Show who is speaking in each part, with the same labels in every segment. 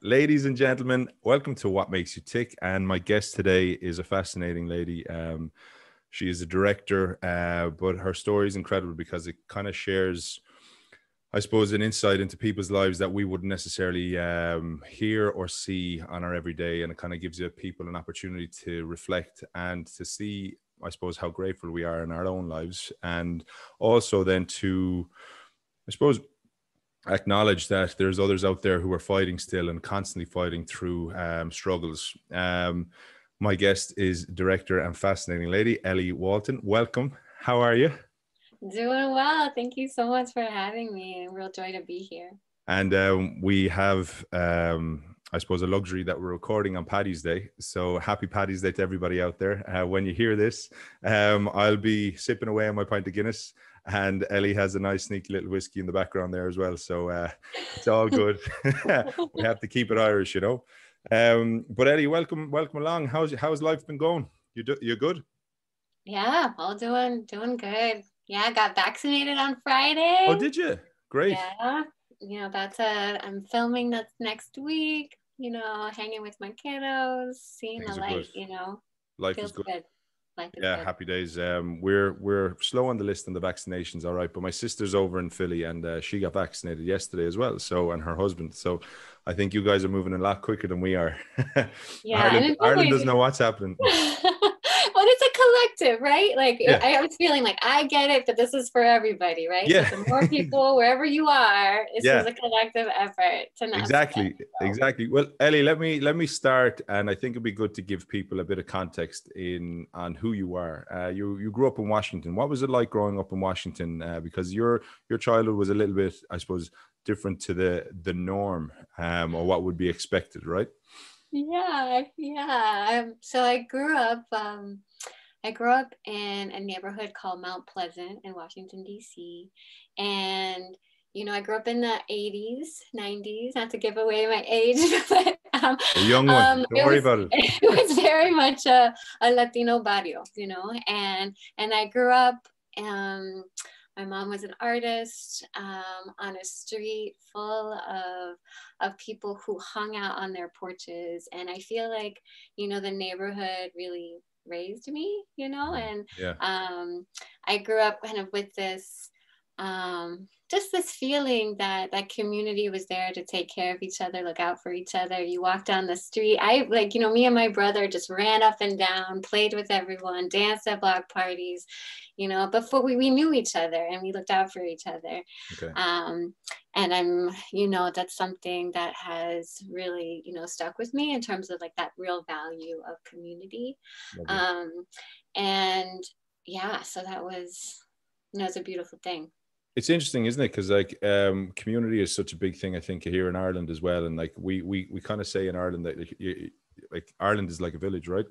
Speaker 1: Ladies and gentlemen, welcome to What Makes You Tick. And my guest today is a fascinating lady. She is a director, but her story is incredible because it kind of shares, I suppose, an insight into people's lives that we wouldn't necessarily hear or see on our everyday. And it kind of gives people an opportunity to reflect and to see, I suppose, how grateful we are in our own lives. And also then to, I suppose, acknowledge that there's others out there who are fighting still and constantly fighting through struggles. My guest is director and fascinating lady, Ellie Walton. Welcome. How are you?
Speaker 2: Doing well. Thank you so much for having me. A real joy to be here.
Speaker 1: And we have, I suppose, a luxury that we're recording on Paddy's Day. So happy Paddy's Day to everybody out there. When you hear this, I'll be sipping away on my pint of Guinness. And Ellie has a nice sneaky little whiskey in the background there as well. So it's all good. We have to keep it Irish, you know. But Ellie, welcome along. How's life been going? You good?
Speaker 2: Yeah, all doing good. Yeah, I got vaccinated on Friday.
Speaker 1: Oh, did you? Great.
Speaker 2: Yeah. I'm filming that next week, hanging with my kiddos, seeing the light,
Speaker 1: Life
Speaker 2: feels
Speaker 1: is good.
Speaker 2: Life is
Speaker 1: Yeah,
Speaker 2: good.
Speaker 1: happy days. We're slow on the list on the vaccinations, all right. But my sister's over in Philly, and she got vaccinated yesterday as well. So, and her husband. So, I think you guys are moving a lot quicker than we are.
Speaker 2: Yeah,
Speaker 1: Ireland doesn't know what's happening.
Speaker 2: Well, it's a collective, right? Like I was feeling like I get it, but this is for everybody, right?
Speaker 1: Yeah.
Speaker 2: So the more people, wherever you are, this is a collective effort to not
Speaker 1: Exactly. Well, Ellie, let me start, and I think it'd be good to give people a bit of context on who you are. You grew up in Washington. What was it like growing up in Washington? Because your childhood was a little bit, I suppose, different to the norm, or what would be expected, right?
Speaker 2: Yeah. So I grew up. I grew up in a neighborhood called Mount Pleasant in Washington, D.C. And, I grew up in the 80s, 90s, not to give away my age, but
Speaker 1: a young one. Don't worry about it.
Speaker 2: It was very much a Latino barrio, and I grew up, my mom was an artist on a street full of people who hung out on their porches. And I feel like, the neighborhood really raised me, and I grew up kind of with this just this feeling that community was there to take care of each other, look out for each other. You walk down the street, me and my brother just ran up and down, played with everyone, danced at block parties, before we knew each other, and we looked out for each other.
Speaker 1: Okay.
Speaker 2: And that's something that has really, stuck with me in terms of like that real value of community. And yeah, so that was, it's a beautiful thing.
Speaker 1: It's interesting, isn't it? Because like community is such a big thing, I think, here in Ireland as well. And like we kind of say in Ireland that like Ireland is like a village, right?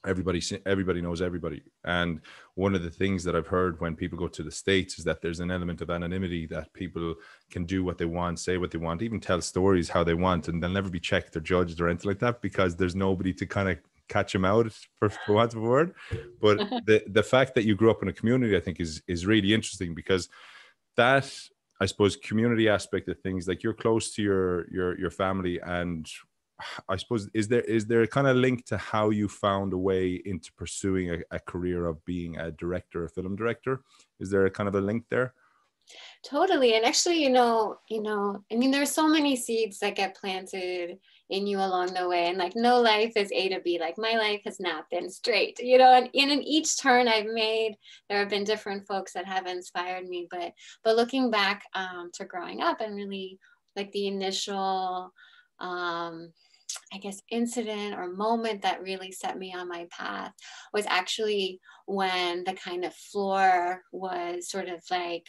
Speaker 1: Everybody knows everybody. And one of the things that I've heard when people go to the States is that there's an element of anonymity, that people can do what they want, say what they want, even tell stories how they want, and they'll never be checked or judged or anything like that, because there's nobody to kind of catch them out, for want of a word. But the fact that you grew up in a community, I think, is really interesting, because that, I suppose, community aspect of things, like you're close to your family, and I suppose is there a kind of link to how you found a way into pursuing a career of being a director, a film director? Is there a kind of a link there?
Speaker 2: Totally. And actually, I mean, there's so many seeds that get planted in you along the way, and like no life is A to B. Like my life has not been straight, and in each turn I've made, there have been different folks that have inspired me, but looking back to growing up, and really like the initial I guess incident or moment that really set me on my path was actually when the kind of floor was sort of like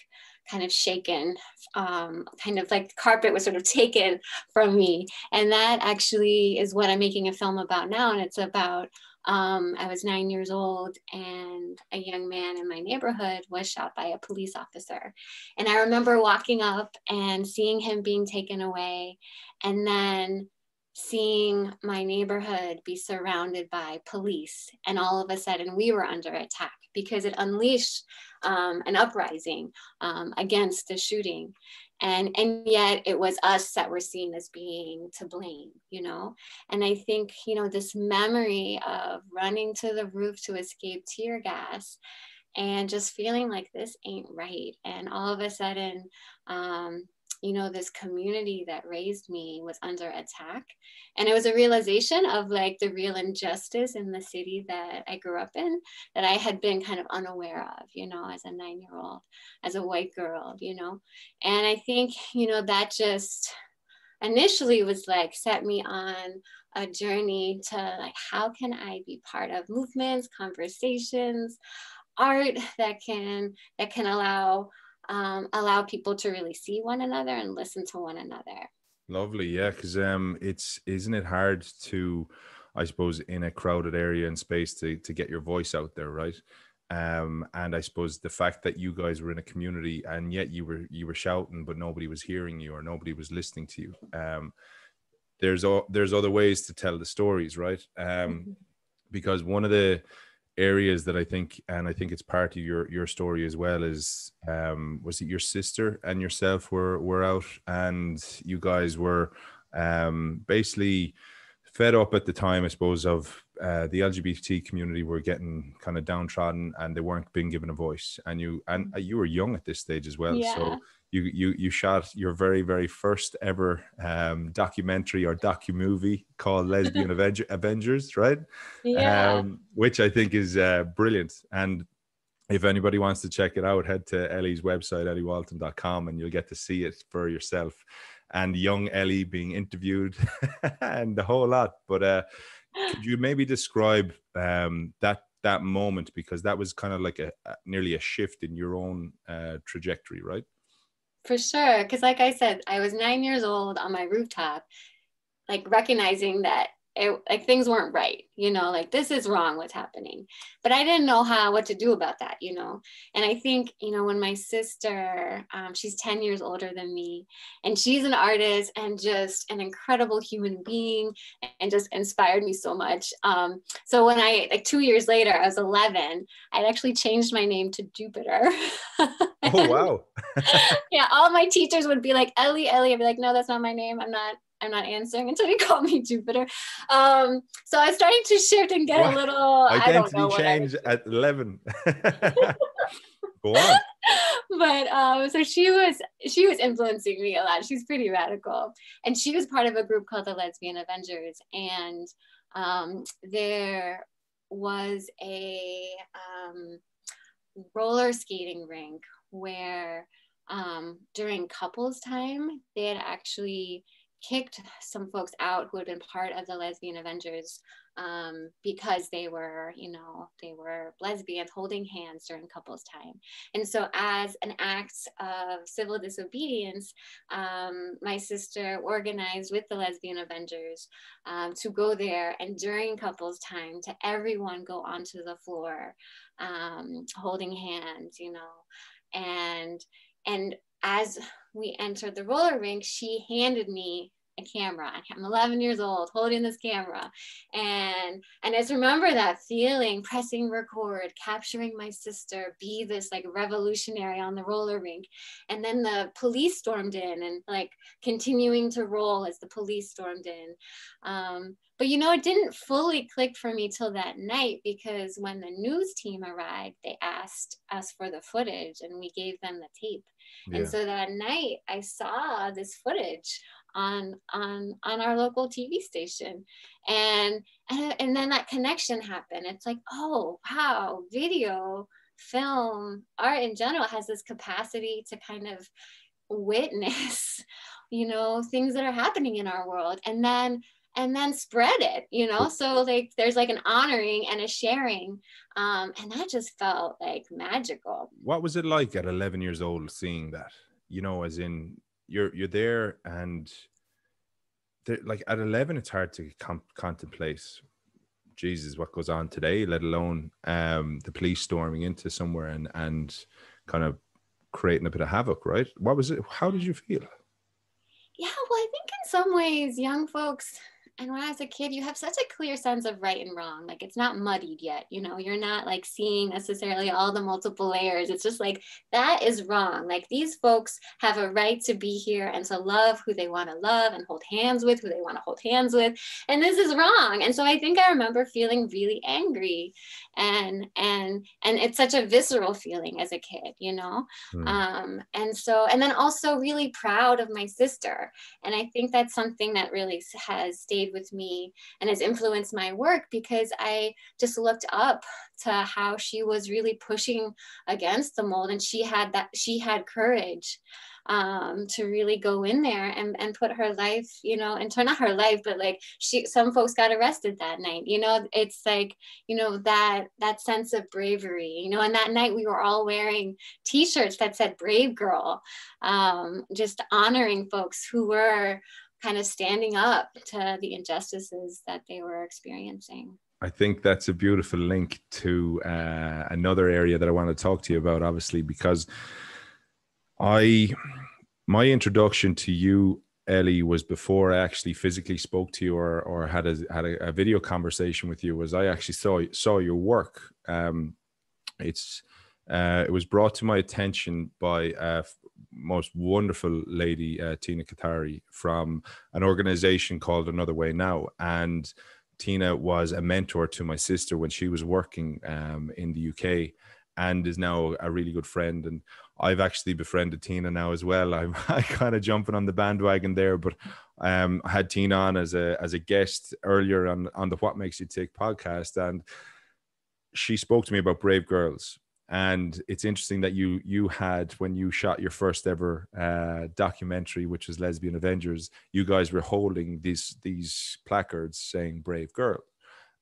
Speaker 2: kind of shaken, kind of like the carpet was sort of taken from me. And that actually is what I'm making a film about now. And it's about, I was 9 years old, and a young man in my neighborhood was shot by a police officer. And I remember walking up and seeing him being taken away, and then seeing my neighborhood be surrounded by police. And all of a sudden we were under attack because it unleashed an uprising against the shooting. and yet it was us that were seen as being to blame, you know. And I think, you know, this memory of running to the roof to escape tear gas and just feeling like this ain't right, and all of a sudden, you know, this community that raised me was under attack. And it was a realization of like the real injustice in the city that I grew up in, that I had been kind of unaware of, you know, as a 9-year-old, as a white girl, you know. And I think, you know, that just initially was like set me on a journey to like, how can I be part of movements, conversations, art that can allow people to really see one another and listen to one another.
Speaker 1: Lovely, yeah, because isn't it hard to, I suppose, in a crowded area and space to get your voice out there, right? And I suppose the fact that you guys were in a community and yet you were shouting, but nobody was hearing you or nobody was listening to you. There's other ways to tell the stories, right? Because one of the areas that I think it's part of your story as well is was it your sister and yourself were out, and you guys were basically fed up at the time, I suppose, of the LGBT community were getting kind of downtrodden and they weren't being given a voice, and you were young at this stage as well.
Speaker 2: Yeah.
Speaker 1: So you shot your very, very first ever documentary or docu-movie called Lesbian Avengers, right?
Speaker 2: Yeah.
Speaker 1: Which I think is brilliant. And if anybody wants to check it out, head to Ellie's website, elliewalton.com, and you'll get to see it for yourself. And young Ellie being interviewed and the whole lot. But could you maybe describe that moment, because that was kind of like nearly a shift in your own trajectory, right?
Speaker 2: For sure. Because like I said, I was 9 years old on my rooftop, like recognizing that like things weren't right, you know, like this is wrong, what's happening. But I didn't know what to do about that, you know. And I think, you know, when my sister, she's 10 years older than me, and she's an artist and just an incredible human being and just inspired me so much. So when like 2 years later, I was 11, I'd actually changed my name to Jupiter.
Speaker 1: Oh, wow.
Speaker 2: Yeah, all my teachers would be like, Ellie. I'd be like, no, that's not my name. I'm not answering until they call me Jupiter. So I was starting to shift and get a little
Speaker 1: identity change at 11. Go on.
Speaker 2: But so she was influencing me a lot. She's pretty radical, and she was part of a group called the Lesbian Avengers. And there was a roller skating rink where during couples time, they had actually kicked some folks out who had been part of the Lesbian Avengers because they were lesbians holding hands during couples time. And so as an act of civil disobedience, my sister organized with the Lesbian Avengers to go there, and during couples time, to everyone go onto the floor holding hands, you know. And as we entered the roller rink, she handed me a camera. I'm 11 years old holding this camera. And I just remember that feeling, pressing record, capturing my sister, be this like revolutionary on the roller rink. And then the police stormed in, and like continuing to roll as the police stormed in. But you know, it didn't fully click for me till that night, because when the news team arrived, they asked us for the footage and we gave them the tape. Yeah. And so that night I saw this footage on our local TV station, and then that connection happened. It's like, oh wow, video, film, art in general has this capacity to kind of witness, you know, things that are happening in our world, and then spread it, you know. So like there's like an honoring and a sharing, and that just felt like magical.
Speaker 1: What was it like at 11 years old seeing that, you know, as in you're there, and like at 11 it's hard to contemplate Jesus what goes on today, let alone the police storming into somewhere and kind of creating a bit of havoc, right? What was it? How did you feel?
Speaker 2: Yeah, well, I think in some ways young folks and when I was a kid, you have such a clear sense of right and wrong. Like it's not muddied yet, you know, you're not like seeing necessarily all the multiple layers. It's just like, that is wrong. Like these folks have a right to be here and to love who they want to love and hold hands with who they want to hold hands with. And this is wrong. And so I think I remember feeling really angry, and it's such a visceral feeling as a kid, you know? And then also really proud of my sister. And I think that's something that really has stayed with me and has influenced my work, because I just looked up to how she was really pushing against the mold, and she had courage to really go in there and put her life, you know, and turn not her life, but like some folks got arrested that night, you know. It's like, you know, that sense of bravery, you know. And that night we were all wearing t-shirts that said "Brave Girl," just honoring folks who were kind of standing up to the injustices that they were experiencing.
Speaker 1: I think that's a beautiful link to another area that I want to talk to you about, obviously, because my introduction to you, Ellie, was before I actually physically spoke to you or had a video conversation with you. Was I actually saw your work. It was brought to my attention by a most wonderful lady, Tina Katari, from an organization called Another Way Now. And Tina was a mentor to my sister when she was working in the UK, and is now a really good friend. And I've actually befriended Tina now as well. I'm kind of jumping on the bandwagon there, but I had Tina on as a guest earlier on the What Makes You Tick podcast, and she spoke to me about Brave Girls. And it's interesting that you had, when you shot your first ever documentary, which was Lesbian Avengers, you guys were holding these placards saying "Brave Girl"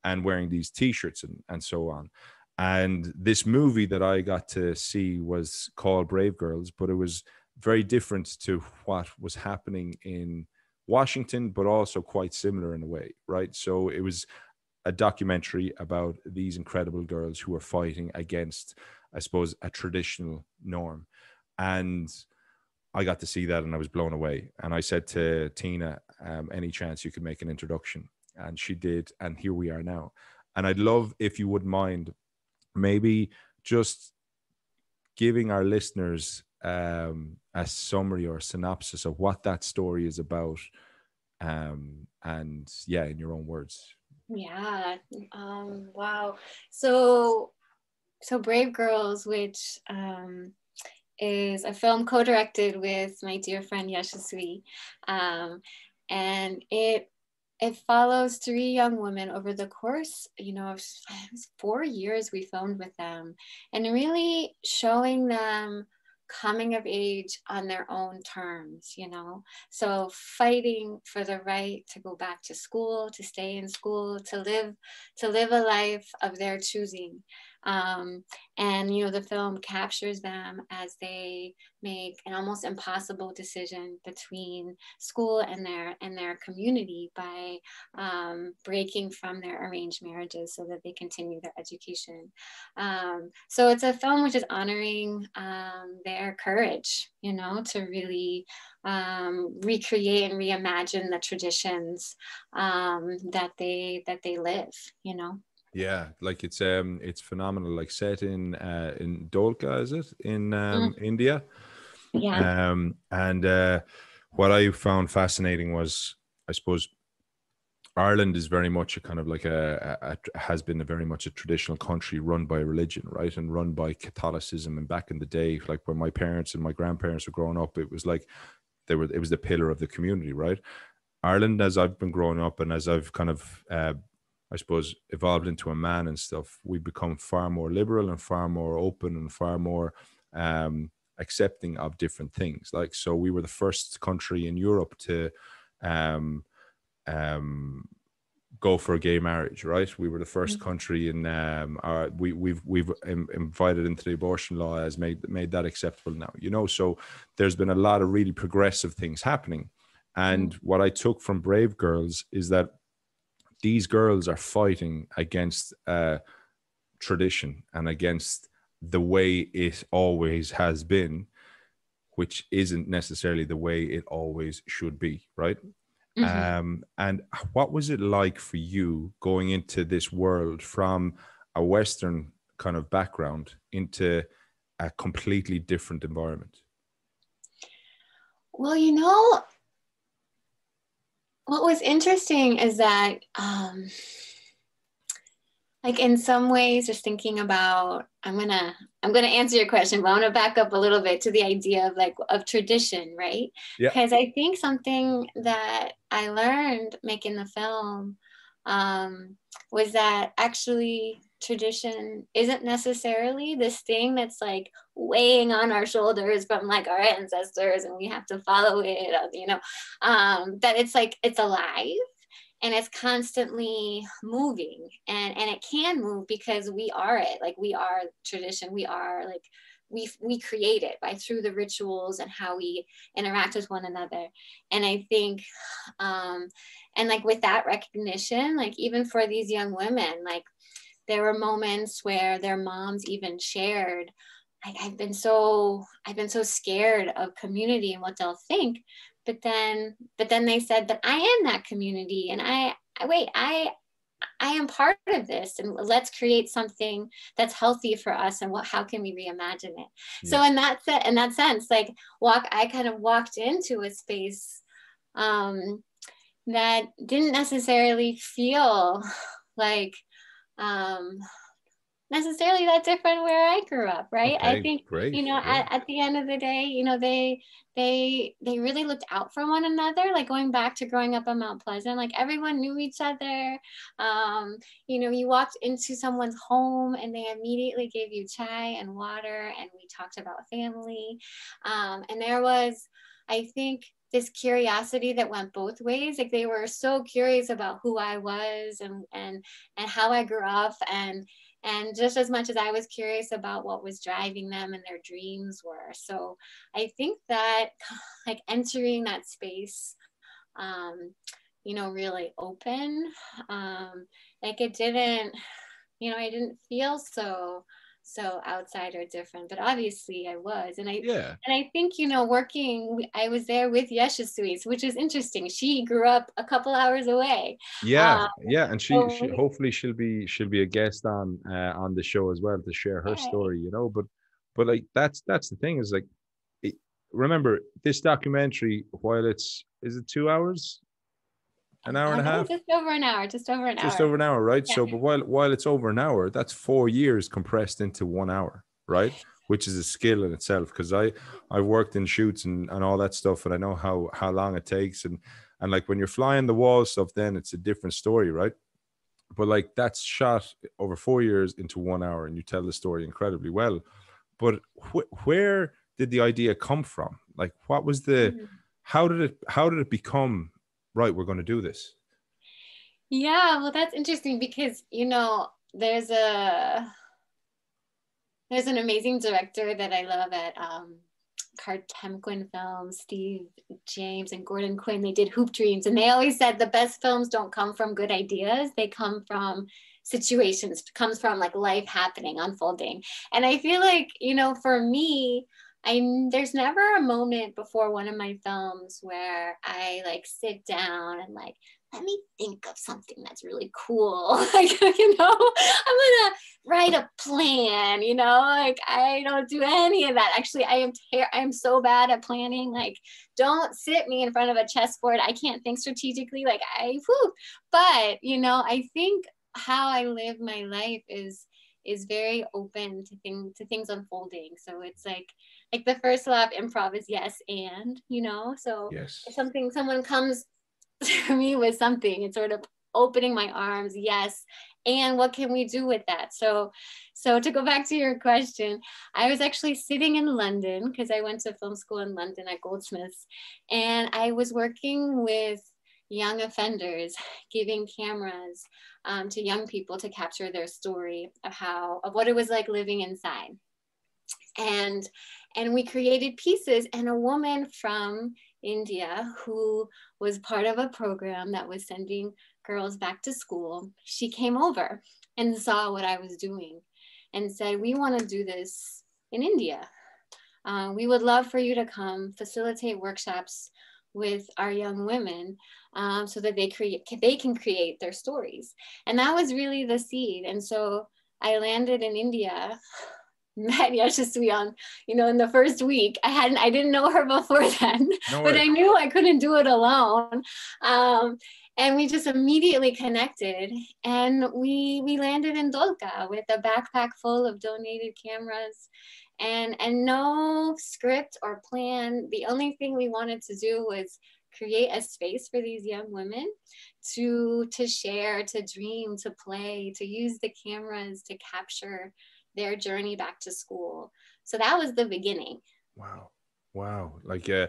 Speaker 1: and wearing these T-shirts and so on. And this movie that I got to see was called Brave Girls, but it was very different to what was happening in Washington, but also quite similar in a way, right? So it was a documentary about these incredible girls who are fighting against, I suppose, a traditional norm. And I got to see that and I was blown away. And I said to Tina, any chance you could make an introduction? And she did. And here we are now. And I'd love, if you wouldn't mind, maybe just giving our listeners a summary or synopsis of what that story is about. And yeah, in your own words.
Speaker 2: Yeah. Wow. So Brave Girls, which is a film co-directed with my dear friend Yashasvi, and it follows three young women over the course, you know, it was 4 years we filmed with them, and really showing them coming of age on their own terms, you know. So fighting for the right to go back to school, to stay in school, to live a life of their choosing. And, you know, the film captures them as they make an almost impossible decision between school and their community by breaking from their arranged marriages so that they continue their education. So it's a film which is honoring their courage, you know, to really recreate and reimagine the traditions that they live, you know.
Speaker 1: Yeah, like it's phenomenal. Like set in Dohlka, is it in India?
Speaker 2: Yeah.
Speaker 1: And what I found fascinating was, I suppose, Ireland is very much a kind of like has been a very much a traditional country run by religion, right, and run by Catholicism. And back in the day, like when my parents and my grandparents were growing up, it was like it was the pillar of the community, right? Ireland, as I've been growing up and as I've kind of I suppose, evolved into a man and stuff, we've become far more liberal and far more open and far more accepting of different things. Like, so we were the first country in Europe to go for a gay marriage, right? We were the first country in we've invited into the abortion law, has made that acceptable now, you know. So there's been a lot of really progressive things happening. And what I took from Brave Girls is that these girls are fighting against tradition and against the way it always has been, which isn't necessarily the way it always should be, right?
Speaker 2: Mhm.
Speaker 1: And what was it like for you going into this world from a Western kind of background into a completely different environment?
Speaker 2: Well, what was interesting is that, like in some ways, just thinking about, I'm gonna answer your question, but I'm gonna back up a little bit to the idea of like of tradition, right?
Speaker 1: Yeah.
Speaker 2: Because I think something that I learned making the film was that actually tradition isn't necessarily this thing that's like weighing on our shoulders from like our ancestors and we have to follow it, that it's like it's alive and it's constantly moving, and it can move because we are it, like we are tradition, we are like we create it by through the rituals and how we interact with one another. And I think and like with that recognition, like even for these young women, like there were moments where their moms even shared, like I've been so scared of community and what they'll think. But then they said that I am that community, and I am part of this, and let's create something that's healthy for us, and how can we reimagine it?
Speaker 1: Yeah.
Speaker 2: So in that sense, like I kind of walked into a space that didn't necessarily feel like um, necessarily that different where I grew up, right? I
Speaker 1: Okay,
Speaker 2: think,
Speaker 1: great. Yeah.
Speaker 2: at the end of the day, they really looked out for one another. Like going back to growing up in Mount Pleasant, like everyone knew each other. You walked into someone's home and they immediately gave you chai and water, and we talked about family. And there was, I think, this curiosity that went both ways. Like they were so curious about who I was and how I grew up, and just as much as I was curious about what was driving them and their dreams were. So I think that like entering that space, really open, like it didn't, I didn't feel so outside or different, but obviously I was.
Speaker 1: Yeah.
Speaker 2: And I think, I was there with Yeshua, which is interesting. She grew up a couple hours away.
Speaker 1: Yeah,
Speaker 2: Um,
Speaker 1: yeah, and she
Speaker 2: so
Speaker 1: hopefully she'll be a guest on the show as well to share her
Speaker 2: yeah,
Speaker 1: story, but like that's the thing is like it, remember this documentary, while is it 2 hours, an hour and a
Speaker 2: no,
Speaker 1: half,
Speaker 2: just over an
Speaker 1: just
Speaker 2: hour.
Speaker 1: over an hour, right?
Speaker 2: Yeah.
Speaker 1: So, but while it's over an hour, that's 4 years compressed into 1 hour, right? Which is a skill in itself. Because I've worked in shoots and all that stuff, and I know how long it takes, and like when you're flying the wall stuff, then it's a different story, right? But like that's shot over 4 years into 1 hour, and you tell the story incredibly well. But where did the idea come from? Like, what was the
Speaker 2: Mhm.
Speaker 1: how did it become right? We're going to do this.
Speaker 2: Yeah, well, that's interesting because, there's an amazing director that I love at Cartemquin Films, Steve James and Gordon Quinn. They did Hoop Dreams, and they always said the best films don't come from good ideas. They come from situations, comes from like life happening, unfolding. And I feel like, for me, there's never a moment before one of my films where I like sit down and like, let me think of something that's really cool. Like, I'm gonna write a plan, like I don't do any of that. Actually, I am so bad at planning. Like, don't sit me in front of a chessboard. I can't think strategically. Like but I think how I live my life is very open to things unfolding. So it's like the first law of improv is yes and, so if
Speaker 1: Yes.
Speaker 2: someone comes to me with something, it's sort of opening my arms, yes, and what can we do with that? So to go back to your question, I was actually sitting in London because I went to film school in London at Goldsmiths, and I was working with young offenders, giving cameras to young people to capture their story of what it was like living inside. And we created pieces, and a woman from India who was part of a program that was sending girls back to school, she came over and saw what I was doing and said, we want to do this in India. We would love for you to come facilitate workshops with our young women, so that they can create their stories. And that was really the seed. And so I landed in India, met Yashasvi on, in the first week. I didn't know her before then,
Speaker 1: No
Speaker 2: but
Speaker 1: way.
Speaker 2: I knew I couldn't do it alone. And we just immediately connected, and we landed in Dohlka with a backpack full of donated cameras, and no script or plan. The only thing we wanted to do was create a space for these young women to share, to dream, to play, to use the cameras to capture their journey back to school. So that was the beginning.
Speaker 1: Wow. Like you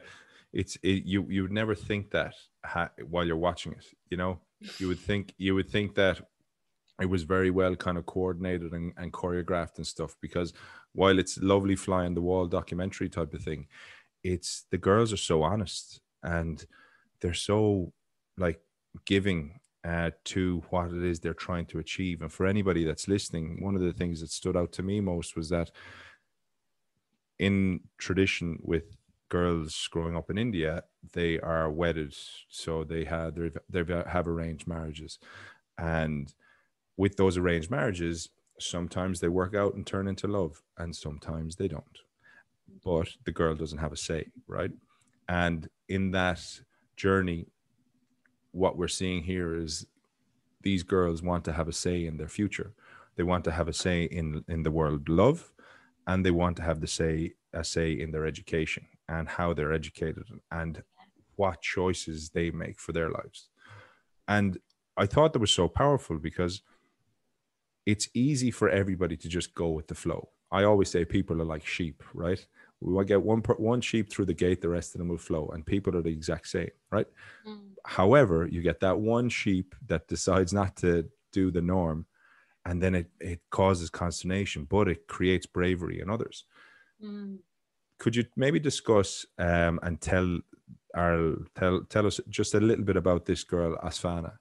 Speaker 1: would never think that while you're watching it, you would think that it was very well kind of coordinated and choreographed and stuff, because while it's lovely fly on the wall documentary type of thing, it's, the girls are so honest and they're so like giving to what it is they're trying to achieve. And for anybody that's listening, one of the things that stood out to me most was that in tradition with girls growing up in India, they are wedded, so they have arranged marriages, and with those arranged marriages, sometimes they work out and turn into love, and sometimes they don't. But the girl doesn't have a say, right? And in that journey, what we're seeing here is these girls want to have a say in their future. They want to have a say in the world love, and they want to have a say in their education and how they're educated and what choices they make for their lives. And I thought that was so powerful because it's easy for everybody to just go with the flow. I always say people are like sheep, right? We want to get one sheep through the gate, the rest of them will flow, and people are the exact same, right? However, you get that one sheep that decides not to do the norm, and then it causes consternation, but it creates bravery in others. Could you maybe discuss and tell us just a little bit about this girl, Upsana?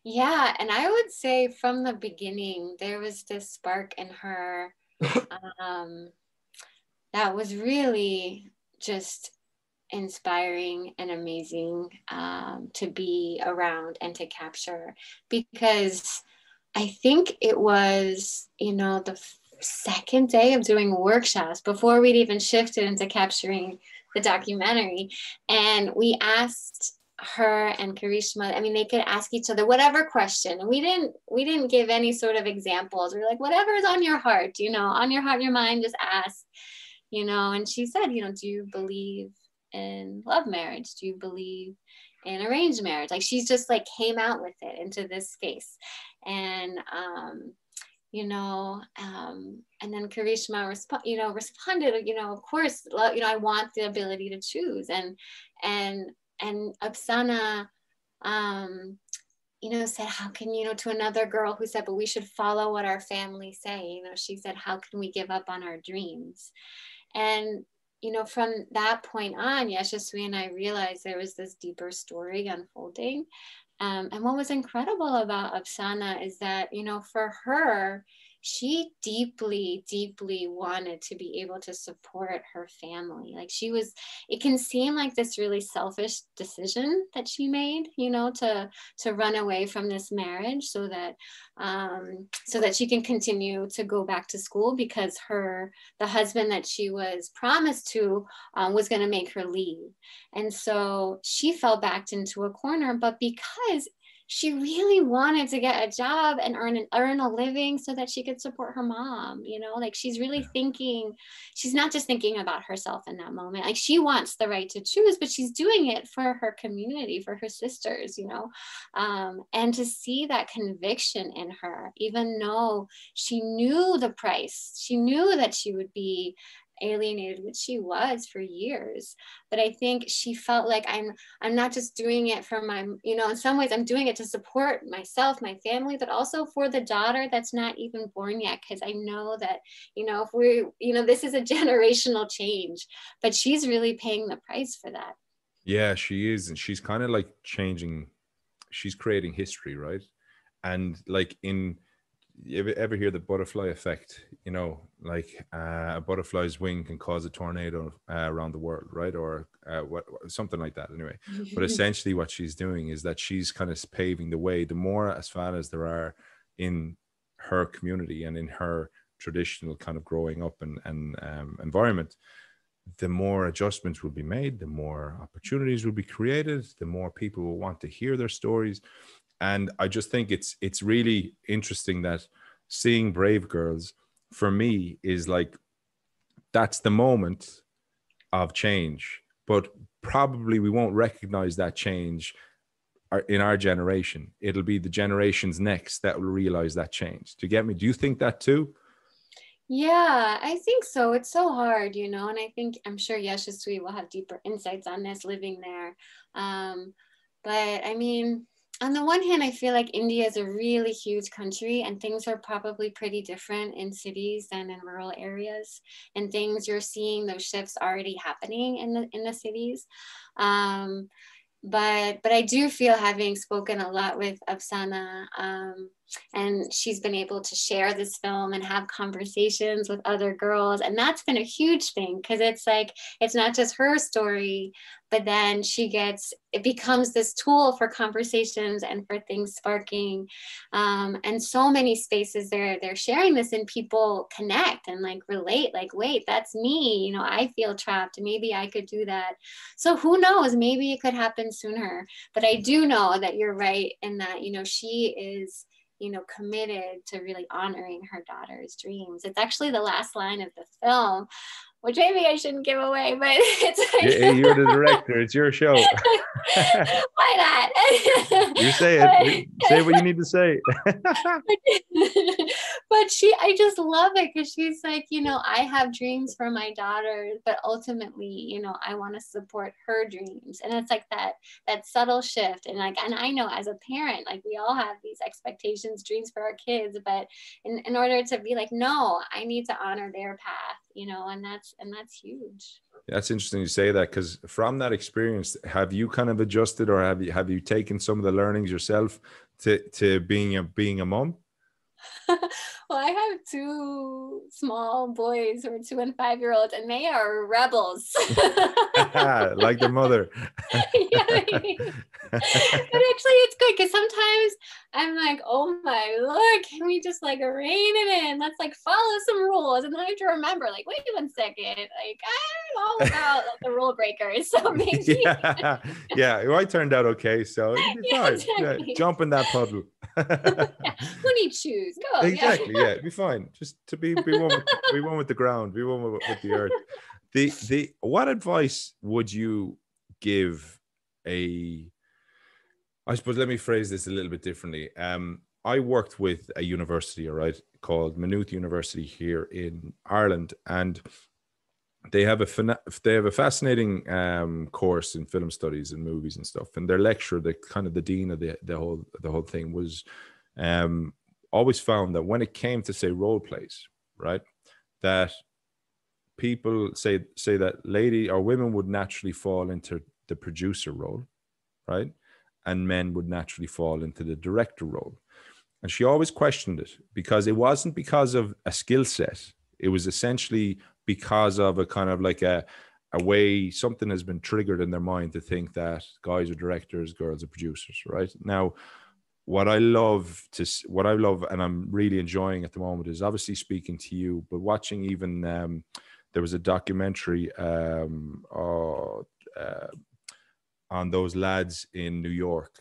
Speaker 2: Yeah, and I would say from the beginning, there was this spark in her that was really just inspiring and amazing to be around and to capture, because I think it was, the second day of doing workshops before we'd even shifted into capturing the documentary, and we asked her and Karishma, I mean, they could ask each other whatever question, and we didn't give any sort of examples. We were like, whatever is on your heart, on your heart and your mind, just ask, and she said, do you believe in love marriage? Do you believe in arranged marriage? Like, she's just like came out with it into this space. And and then Karishma responded, of course, I want the ability to choose. And Upsana, said, how can, to another girl who said, but we should follow what our families say. She said, how can we give up on our dreams? And, from that point on, Yashasvi and I realized there was this deeper story unfolding. And what was incredible about Upsana is that, for her, she deeply, deeply wanted to be able to support her family. Like, it can seem like this really selfish decision that she made, to run away from this marriage so that she can continue to go back to school, because the husband that she was promised to was going to make her leave. And so she fell backed into a corner, but because she really wanted to get a job and earn a living so that she could support her mom, like she's really thinking, she's not just thinking about herself in that moment. Like, she wants the right to choose, but she's doing it for her community, for her sisters, and to see that conviction in her, even though she knew the price, she knew that she would be alienated, which she was for years. But I think she felt like I'm not just doing it for my, in some ways I'm doing it to support myself, my family, but also for the daughter that's not even born yet. Because I know that, if we, this is a generational change, but she's really paying the price for that.
Speaker 1: Yeah, she is. And she's kind of like she's creating history, right? And like you ever hear the butterfly effect? Like a butterfly's wing can cause a tornado around the world, right? Or something like that anyway. But essentially what she's doing is that she's kind of paving the way. The more Asfanas there are in her community and in her traditional kind of growing up and environment, the more adjustments will be made, the more opportunities will be created, the more people will want to hear their stories. And I just think it's really interesting that seeing Brave Girls for me is like, that's the moment of change, but probably we won't recognize that change in our generation. It'll be the generations next that will realize that change. Do you get me? Do you think that too?
Speaker 2: Yeah, I think so. It's so hard, and I think, I'm sure Yashaswi will have deeper insights on this living there. But I mean, on the one hand, I feel like India is a really huge country, and things are probably pretty different in cities than in rural areas. And you're seeing those shifts already happening in the cities. But I do feel, having spoken a lot with Upsana, and she's been able to share this film and have conversations with other girls, and that's been a huge thing, because it's like, it's not just her story, but then it becomes this tool for conversations and for things sparking, and so many spaces they're sharing this, and people connect and like relate, like, wait, that's me, I feel trapped, maybe I could do that. So who knows, maybe it could happen sooner. But I do know that you're right in that, she is committed to really honoring her daughter's dreams. It's actually the last line of the film, which maybe I shouldn't give away, but it's like,
Speaker 1: yeah, you're the director. It's your show.
Speaker 2: Why not?
Speaker 1: You say it. Say what you need to say.
Speaker 2: But I just love it, because she's like, I have dreams for my daughter, but ultimately, I want to support her dreams. And it's like that subtle shift. And I know as a parent, like, we all have these expectations, dreams for our kids, but in order to be like, no, I need to honor their path, and that's huge.
Speaker 1: That's interesting you say that, because from that experience, have you kind of adjusted, or have you taken some of the learnings yourself to being a mom?
Speaker 2: Well, I have two small boys who are 2 and 5-year-olds, and they are rebels.
Speaker 1: Like the mother.
Speaker 2: Yeah, but actually it's good, because sometimes I'm like, oh my Lord, can we just like rein it in? Let's like follow some rules. And then I have to remember, like, wait 1 second, like, I'm all about the rule breakers. So maybe
Speaker 1: yeah, well, I turned out okay, so it'll be fine.
Speaker 2: Exactly.
Speaker 1: Yeah, jump in that puddle.
Speaker 2: Yeah. Who needs shoes? Go.
Speaker 1: Exactly. Yeah, it'd be fine. Just to be one with the ground, be one with the earth. The what advice would you give I suppose, let me phrase this a little bit differently. I worked with a university, all right, called Maynooth University here in Ireland, and they have a fascinating course in film studies and movies and stuff. And their lecturer, the dean of the whole thing, was always found that when it came to, say, role plays, right, that people say that lady or women would naturally fall into the producer role, right, and men would naturally fall into the director role. And she always questioned it, because it wasn't because of a skill set. It was essentially because of a kind of like a way something has been triggered in their mind to think that guys are directors, girls are producers, right? Now, what I love and I'm really enjoying at the moment is obviously speaking to you, but watching even there was a documentary on those lads in New York.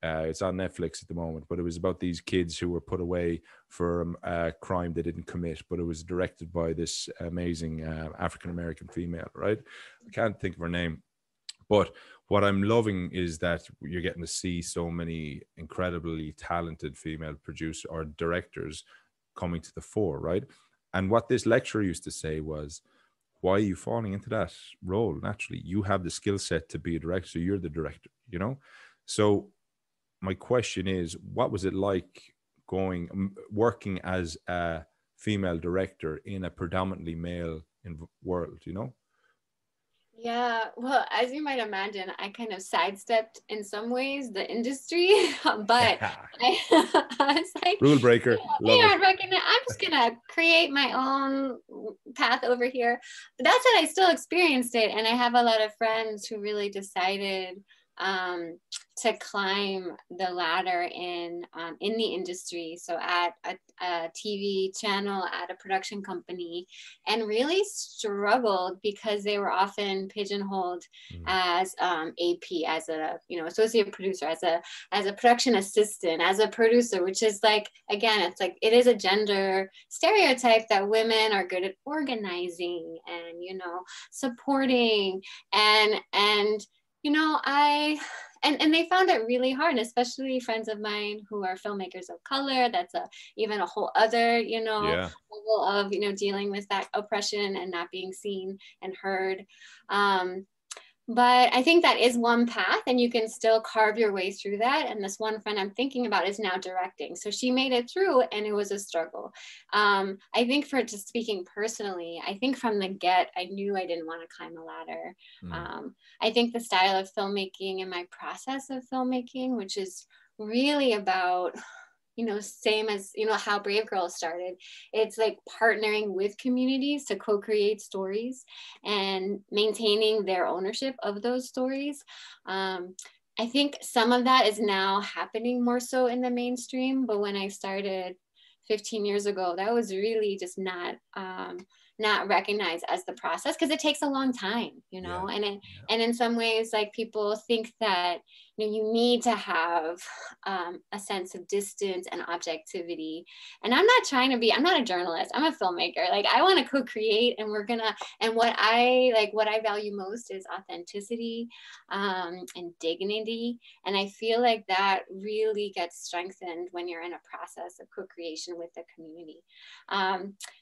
Speaker 1: It's on Netflix at the moment, but it was about these kids who were put away for a crime they didn't commit, but it was directed by this amazing African-American female, right? I can't think of her name. But what I'm loving is that you're getting to see so many incredibly talented female producers or directors coming to the fore, right? And what this lecturer used to say was, why are you falling into that role? Naturally, you have the skill set to be a director, so you're the director, So my question is, what was it like working as a female director in a predominantly male world,
Speaker 2: Yeah, well, as you might imagine, I kind of sidestepped in some ways the industry, but I, I was like,
Speaker 1: Rule breaker,
Speaker 2: they
Speaker 1: love it.
Speaker 2: aren't recognized. I'm just gonna create my own path over here. But that's what I still experienced it, and I have a lot of friends who really decided um, to climb the ladder in the industry. So at a TV channel, at a production company, and really struggled because they were often pigeonholed as AP, as a associate producer, as a production assistant, as a producer, which is like, again, it's like it is a gender stereotype that women are good at organizing and supporting and I and they found it really hard, especially friends of mine who are filmmakers of color. That's even a whole other
Speaker 1: Yeah.
Speaker 2: level of dealing with that oppression and not being seen and heard. But I think that is one path, and you can still carve your way through that. And this one friend I'm thinking about is now directing. So she made it through, and it was a struggle. I think, for just speaking personally, I think from the get, I knew I didn't want to climb a ladder. I think the style of filmmaking and my process of filmmaking, which is really about same as how Brave Girls started. It's like partnering with communities to co-create stories and maintaining their ownership of those stories. I think some of that is now happening more so in the mainstream, but when I started 15 years ago, that was really just not recognized as the process, because it takes a long time, and in some ways, like, people think that you need to have a sense of distance and objectivity. And I'm not a journalist, I'm a filmmaker. Like, I want to co-create, and what I value most is authenticity and dignity. And I feel like that really gets strengthened when you're in a process of co-creation with the community.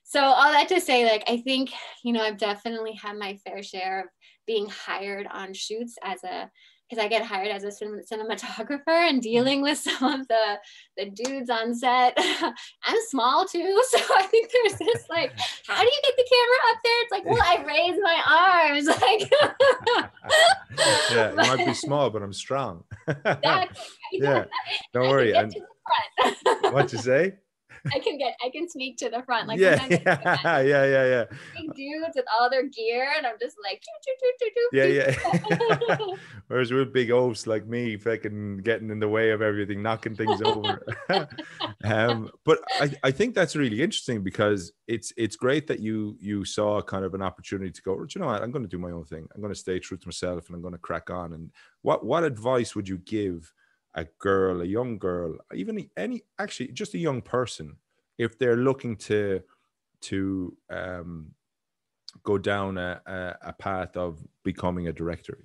Speaker 2: So all that to say, like, I think, I've definitely had my fair share of being hired on shoots because I get hired as a cinematographer and dealing with some of the dudes on set. I'm small too, so I think there's this, like, how do you get the camera up there? It's like, well, I raise my arms, like.
Speaker 1: Yeah, it might be small, but I'm strong.
Speaker 2: Exactly.
Speaker 1: Yeah, don't
Speaker 2: I
Speaker 1: worry.
Speaker 2: can get to the front.
Speaker 1: What you say?
Speaker 2: I can sneak to the front. Like,
Speaker 1: Yeah,
Speaker 2: sometimes
Speaker 1: yeah.
Speaker 2: big dudes with all their gear, and I'm just like,
Speaker 1: Yeah. Whereas we're big oafs like me, fucking getting in the way of everything, knocking things over. But I think that's really interesting, because it's great that you saw kind of an opportunity to go, you know what, I'm going to do my own thing. I'm going to stay true to myself, and I'm going to crack on. And what advice would you give a young girl, even actually just a young person, if they're looking to go down a path of becoming a director?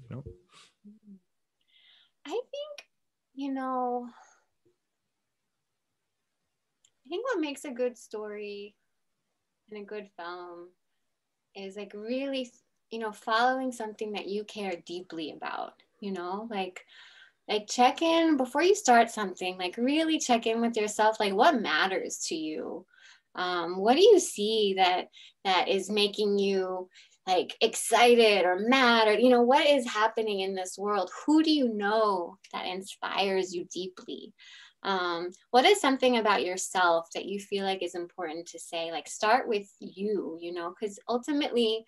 Speaker 2: I think, what makes a good story and a good film is, like, really, following something that you care deeply about, like check in before you start something, like really check in with yourself, like, what matters to you? What do you see that is making you, like, excited or mad, or what is happening in this world? Who do you know that inspires you deeply? What is something about yourself that you feel like is important to say? Like, start with you, because ultimately,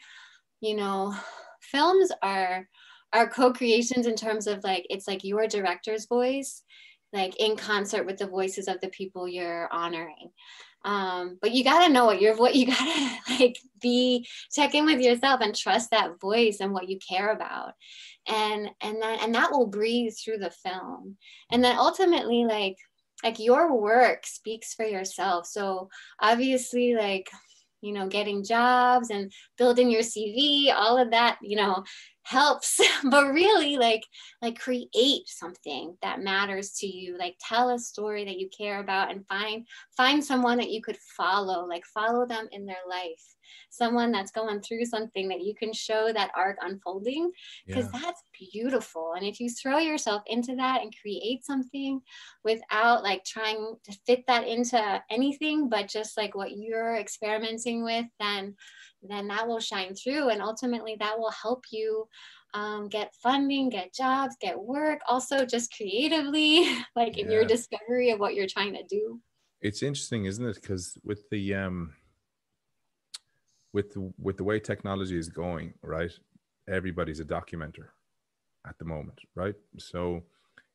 Speaker 2: films are co-creations in terms of, like, it's like your director's voice, like, in concert with the voices of the people you're honoring. But you gotta know what you gotta, like, check in with yourself and trust that voice and what you care about, and that will breathe through the film. And then ultimately, like your work speaks for yourself. So obviously, like, getting jobs and building your CV, all of that, helps. But really, like create something that matters to you. Like, tell a story that you care about, and find someone that you could follow, like follow them in their life. someone that's going through something, that you can show that arc unfolding, because that's beautiful. And if you throw yourself into that and create something without like trying to fit that into anything, but just like what you're experimenting with, then that will shine through. And ultimately that will help you get funding, get jobs, get work, also just creatively, like in your discovery of what you're trying to do.
Speaker 1: It's interesting, isn't it? Because with the with the way technology is going, right? Everybody's a documenter at the moment, right? So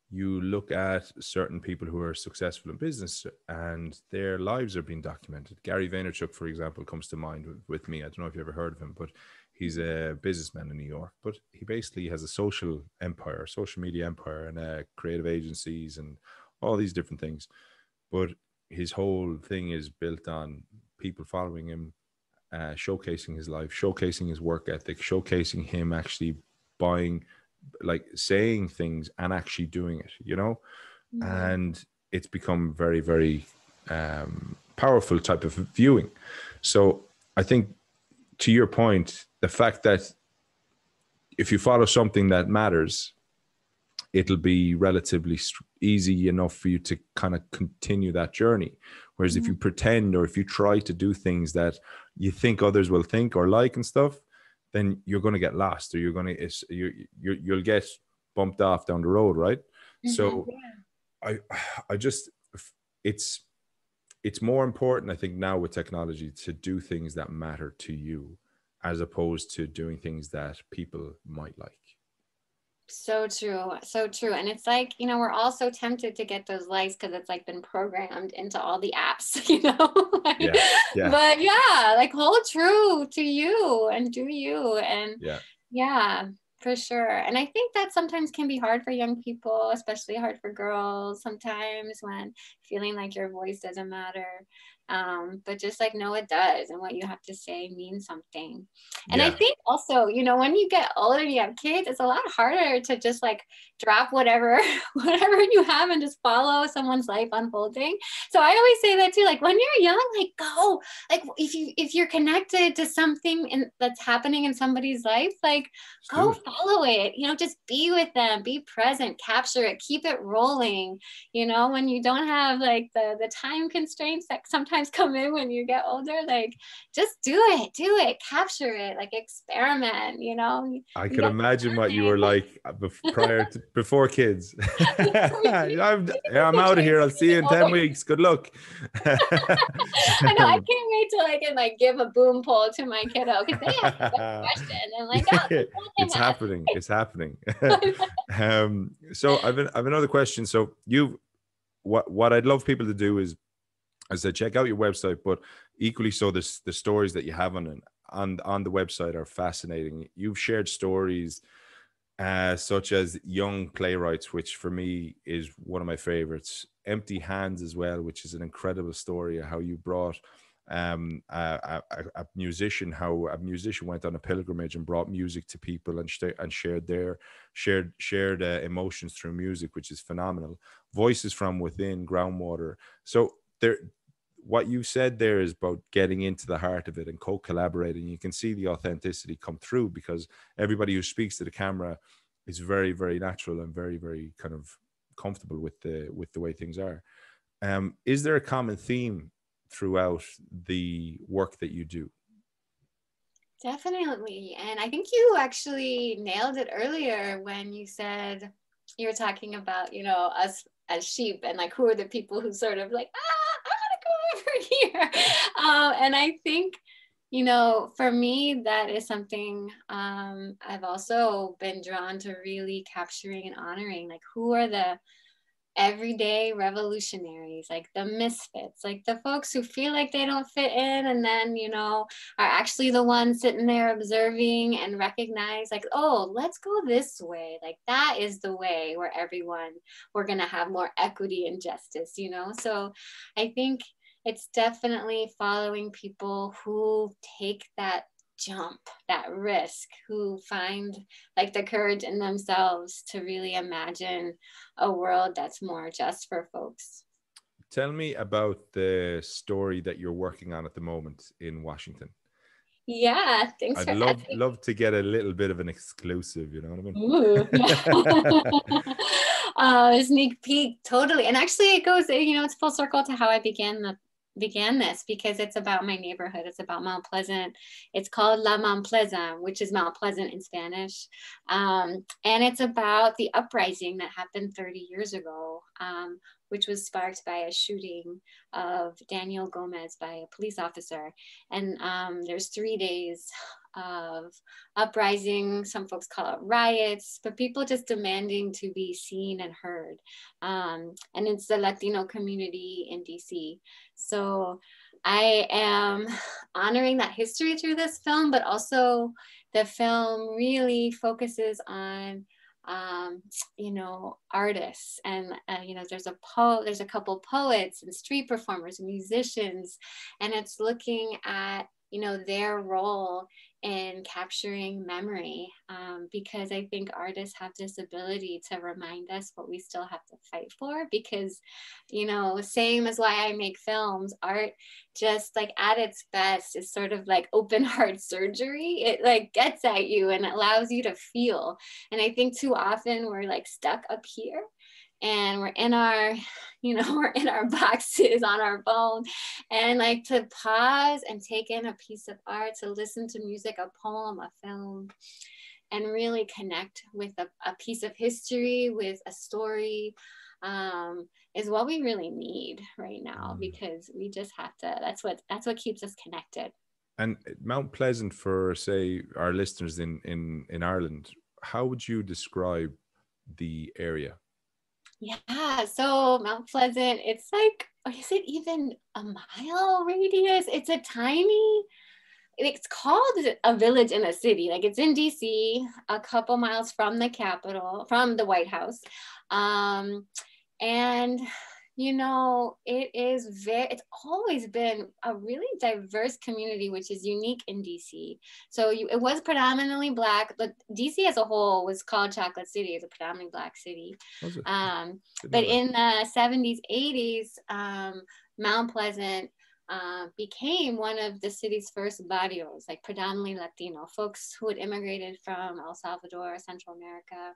Speaker 1: you look at certain people who are successful in business and their lives are being documented. Gary Vaynerchuk, for example, comes to mind with me. I don't know if you ever heard of him, but he's a businessman in New York, but he basically has a social empire, social media empire, and creative agencies and all these different things. But his whole thing is built on people following him, showcasing his life, showcasing his work ethic, showcasing him actually buying, like saying things and actually doing it, you know. And it's become very, very powerful type of viewing. So I think, to your point, the fact that if you follow something that matters, it'll be relatively easy enough for you to kind of continue that journey. Whereas if you pretend, or if you try to do things that you think others will think or like and stuff, then you're going to get lost, or you'll get bumped off down the road, right? So I just, it's more important, I think, now with technology to do things that matter to you, as opposed to doing things that people might like.
Speaker 2: So true. So true. And it's like, you know, we're all so tempted to get those likes because it's like been programmed into all the apps, you know? Like, but yeah, like hold true to you and do you. And yeah, for sure. And I think that sometimes can be hard for young people, especially hard for girls sometimes, when feeling like your voice doesn't matter. But just like, no, it does. And what you have to say means something. And I think also, you know, when you get older and you have kids, it's a lot harder to just like drop whatever you have and just follow someone's life unfolding. So I always say that too, like when you're young, like go, like if you're connected to something that's happening in somebody's life, like go follow it, you know, just be with them, be present, capture it, keep it rolling. You know, when you don't have like the time constraints that sometimes come in when you get older, like just do it, capture it, like experiment, you know.
Speaker 1: I can imagine what you were like before kids. I'm out of here. I'll see you in 10 weeks. Good luck.
Speaker 2: I know. I can't wait till I can like give a boom pole to my kiddo, because they have a question and like, oh,
Speaker 1: it's happening. It's happening. So I've another question. So what I'd love people to do is, as I check out your website, but equally so, the stories that you have on the website are fascinating. You've shared stories such as Young Playwrights, which for me is one of my favorites. Empty Hands as well, which is an incredible story of how you brought a musician went on a pilgrimage and brought music to people and shared emotions through music, which is phenomenal. Voices from Within, Groundwater. So what you said there is about getting into the heart of it and co-collaborating. You can see the authenticity come through, because everybody who speaks to the camera is very, very natural and very, very kind of comfortable with the way things are. Is there a common theme throughout the work that you do?
Speaker 2: Definitely. And I think you actually nailed it earlier when you said, you were talking about, you know, us as sheep, and like, who are the people who sort of like, I want to go over here. And I think, you know, for me, that is something I've also been drawn to really capturing and honoring. Like, who are the everyday revolutionaries, like the misfits, like the folks who feel like they don't fit in, and then, you know, are actually the ones sitting there observing and recognize like, oh, let's go this way. Like that is the way where we're going to have more equity and justice, you know? So I think it's definitely following people who take that jump, that risk, who find like the courage in themselves to really imagine a world that's more just for folks.
Speaker 1: Tell me about the story that you're working on at the moment in Washington.
Speaker 2: Yeah, thanks
Speaker 1: I'd
Speaker 2: for
Speaker 1: love
Speaker 2: asking.
Speaker 1: love to get a little bit of an exclusive, you know what I mean?
Speaker 2: Ooh, a sneak peek, totally. And actually, it goes, it's full circle to how I began this because it's about my neighborhood. It's about Mount Pleasant. It's called La Mount Pleasant, which is Mount Pleasant in Spanish, and it's about the uprising that happened 30 years ago. Which was sparked by a shooting of Daniel Gomez by a police officer. And there's 3 days of uprising. Some folks call it riots, but people just demanding to be seen and heard. And it's the Latino community in DC. So I am honoring that history through this film, but also the film really focuses on artists and there's a couple poets and street performers and musicians, and it's looking at their role in capturing memory, because I think artists have this ability to remind us what we still have to fight for, because same as why I make films, art just like at its best is sort of like open heart surgery. It like gets at you and allows you to feel, and I think too often we're like stuck up here and we're in our we're in our boxes on our phone, and like to pause and take in a piece of art, to listen to music, a poem, a film, and really connect with a piece of history, with a story, is what we really need right now, because we just have to, that's what keeps us connected.
Speaker 1: And Mount Pleasant, for say our listeners in Ireland, how would you describe the area?
Speaker 2: Yeah, so Mount Pleasant, it's like, is it even a mile radius? It's called a village in a city. Like it's in DC, a couple miles from the Capitol, from the White House. And it's always been a really diverse community, which is unique in DC. So it was predominantly Black, but DC as a whole was called Chocolate City. It's a predominantly Black city. But in the 70s, 80s, Mount Pleasant became one of the city's first barrios, like predominantly Latino folks who had immigrated from El Salvador, Central America,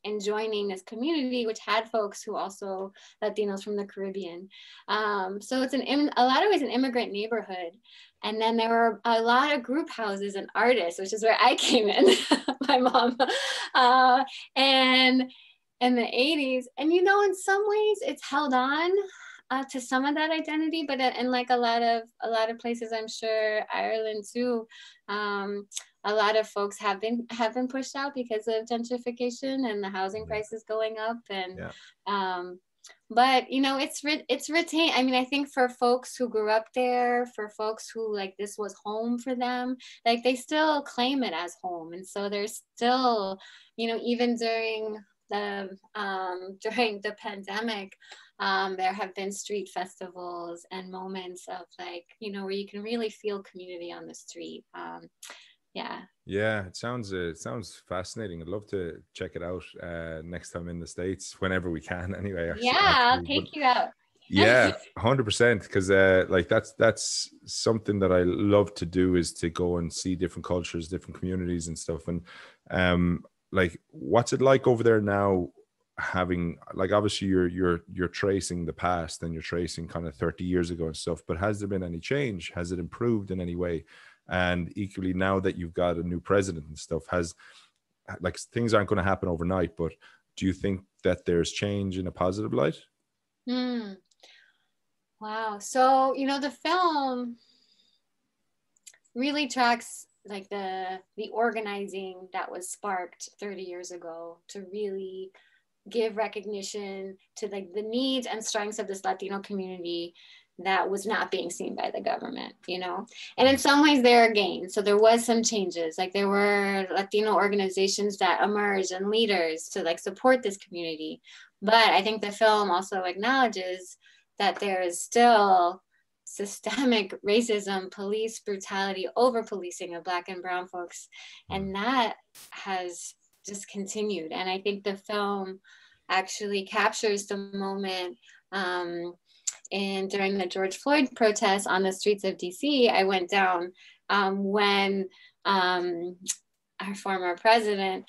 Speaker 2: and joining this community, which had folks who also Latinos from the Caribbean. So it's a lot of ways an immigrant neighborhood. And then there were a lot of group houses and artists, which is where I came in, my mom, and in the 80s. And in some ways it's held on to some of that identity, but in like a lot of places, I'm sure Ireland too, a lot of folks have been pushed out because of gentrification and the housing prices going up, and but it's retained. I mean, I think for folks who grew up there, for folks who like this was home for them, like they still claim it as home, and so there's still even during the pandemic, there have been street festivals and moments of like where you can really feel community on the street.
Speaker 1: It sounds fascinating. I'd love to check it out next time in the States, whenever we can anyway.
Speaker 2: I'll take you out.
Speaker 1: 100%, because like that's something that I love to do, is to go and see different cultures, different communities and stuff. And like, what's it like over there now, having like, obviously you're tracing the past and you're tracing kind of 30 years ago and stuff, but has there been any change? Has it improved in any way? And equally, now that you've got a new president and stuff, like, things aren't going to happen overnight, but do you think that there's change in a positive light?
Speaker 2: Wow. So, the film really tracks like the organizing that was sparked 30 years ago to really give recognition to like the needs and strengths of this Latino community that was not being seen by the government, and in some ways there are gains. So there was some changes, like there were Latino organizations that emerged and leaders to like support this community. But I think the film also acknowledges that there is still systemic racism, police brutality, over policing of Black and brown folks. And that has just continued. And I think the film actually captures the moment. And during the George Floyd protests on the streets of DC, I went down when our former president